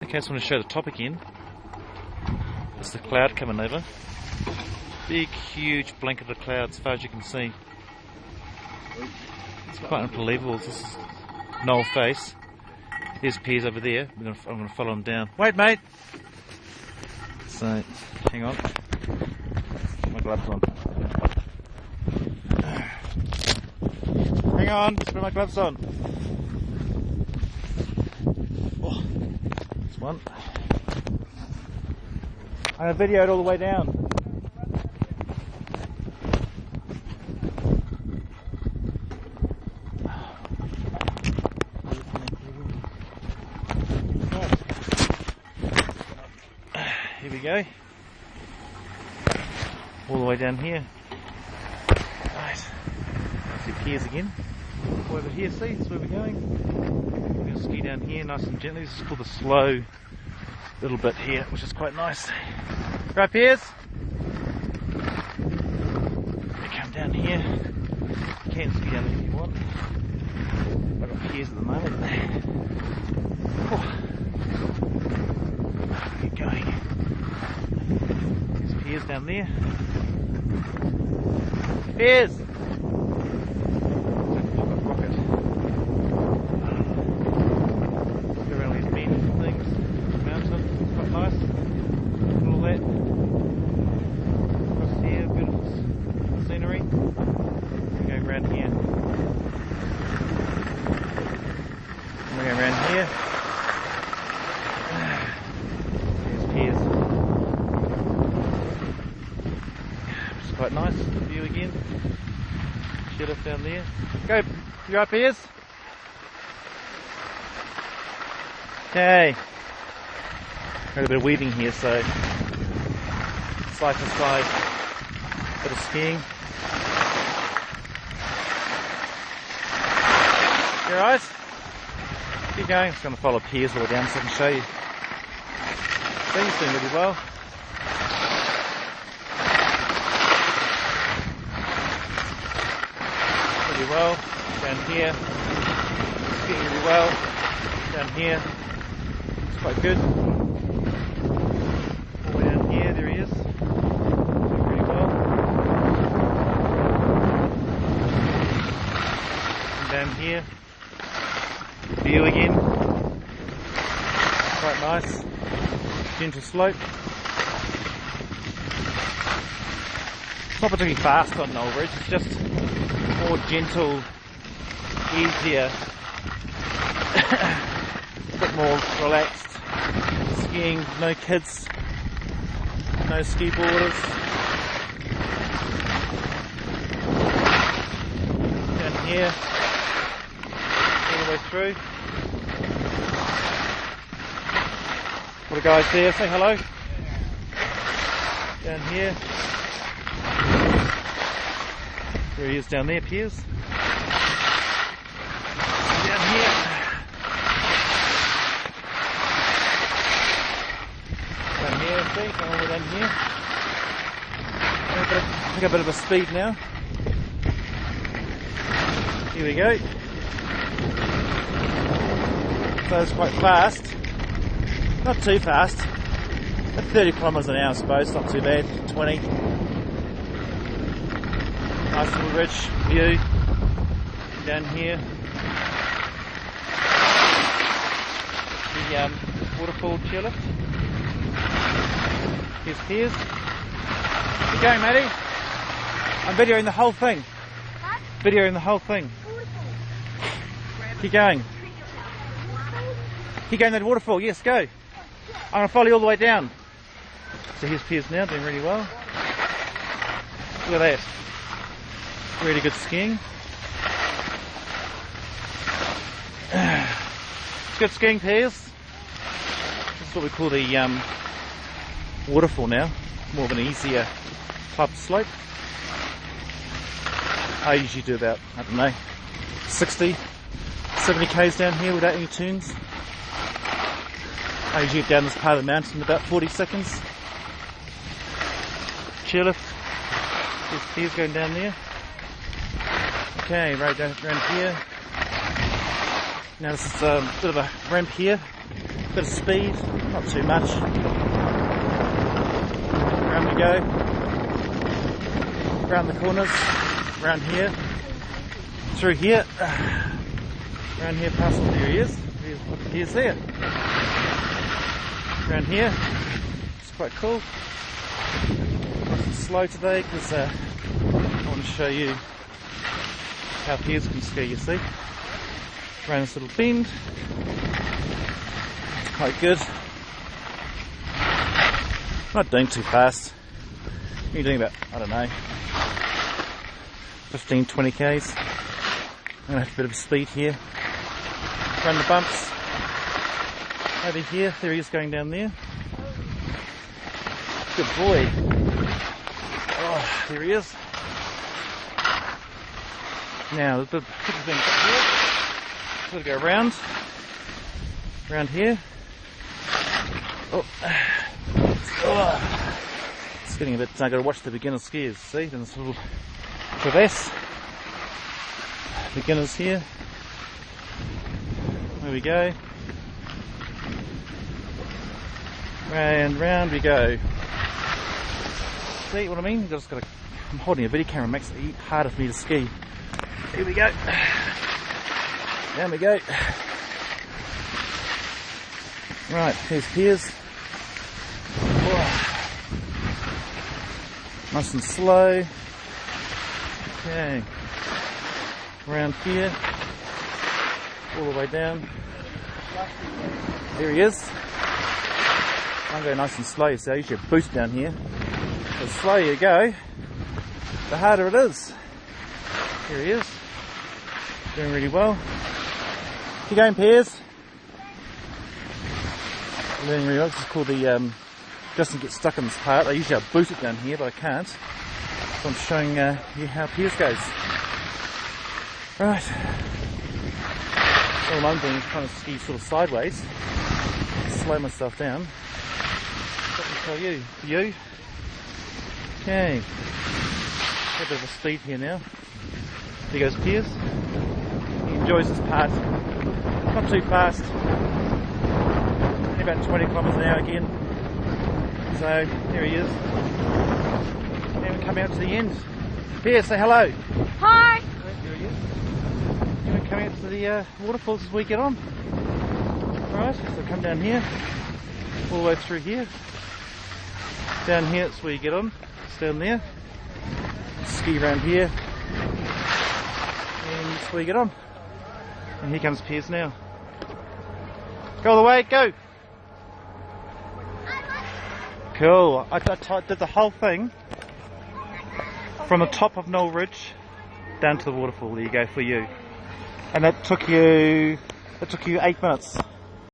Okay, I just want to show the top again. It's the cloud coming over. Big, huge blanket of clouds, as far as you can see. It's quite unbelievable. This is Knoll face. There's Piers over there. I'm going to follow him down. Wait, mate! So, hang on. Put my gloves on. Hang on, just put my gloves on. Oh, that's one. I'm going to video it all the way down. Here we go. All the way down here. Right. See Piers again. Over here, see, that's where we're going. We're going to ski down here nice and gently. This is called the slow little bit here, which is quite nice. Right, Piers? We come down here. You can ski down if you want. I've got Piers at the moment. Keep going. There's Piers down there. Piers! Quite nice view again. Sheriff down there. Go, you up, Piers? Okay. Got a bit of weaving here, so side to side, bit of skiing. You alright? Keep going. I'm just going to follow Piers all the way down so I can show you. See, he's doing really well. Well down here, skiing really well down here. It's quite good. All the way down here, there he is. Doing really well. And down here, view again. Quite nice. Gentle slope. It's not particularly fast on Knoll Ridge. It's just more gentle, easier, a bit more relaxed skiing, no kids, no ski boarders. Down here, all the way through. All the guys there, say hello. Down here. There he is down there, Piers. Down here. Down here, see? Come over down here. Take a bit of a speed now. Here we go. So it's quite fast. Not too fast. At 30 kilometres an hour, I suppose. Not too bad. 20. Nice little ridge view down here. The waterfall chairlift. Here's Piers. Keep going, matey. I'm videoing the whole thing. What? Videoing the whole thing. Keep going. Keep going that waterfall. Yes, go. I'm going to follow you all the way down. So here's Piers now, doing really well. Look at that. Really good skiing. It's good skiing, Piers. This is what we call the waterfall now. More of an easier type of slope. I usually do about, I don't know, 60, 70 k's down here without any tunes. I usually get down this part of the mountain in about 40 seconds. Chairlift. There's Piers going down there. Okay, right down around here. Now this is a bit of a ramp here. Bit of speed, not too much. Round we go. Round the corners. Round here. Through here. Round here past all, there he is. Here's there. Around here. It's quite cool. Nice and slow today because I want to show you how Piers can ski, you see. Around this little bend. It's quite good. Not doing too fast. You're doing about, I don't know, 15, 20 k's. I'm going to have a bit of speed here. Around the bumps. Over here, there he is going down there. Good boy. Oh, there he is. Now, the big thing up here. Got to go around. Around here. Oh. Oh. It's getting a bit, I've got to watch the beginner skiers, see, in this little crevasse. Beginners here. There we go. And round we go. See what I mean? Just got to, I'm holding a video camera, it makes it harder for me to ski. Here we go. Down we go. Right, here's Piers. Nice and slow. Okay. Around here. All the way down. There he is. I'm going nice and slow, so I usually boost down here. The slower you go, the harder it is. Here he is. Doing really well. Keep going, Piers. Learning really well. This is called the doesn't get stuck in this part. I usually boost it down here, but I can't. So I'm showing you how Piers goes. Right. All I'm doing is trying to ski sort of sideways. Slow myself down. What can I tell you? For you. Okay. Got a bit of a speed here now. There goes Piers. He enjoys this part. Not too fast. Only about 20 kilometres an hour again. So here he is. Now we come out to the end. Piers, say hello. Hi. There he is. We're going to come out to the waterfalls as we get on. Alright, so come down here. All the way through here. Down here, that's where you get on. It's down there. Ski around here. And that's where you get on. And here comes Piers now. Go all the way, go! Cool. I did the whole thing from the top of Knoll Ridge down to the waterfall. There you go for you. And that took you 8 minutes.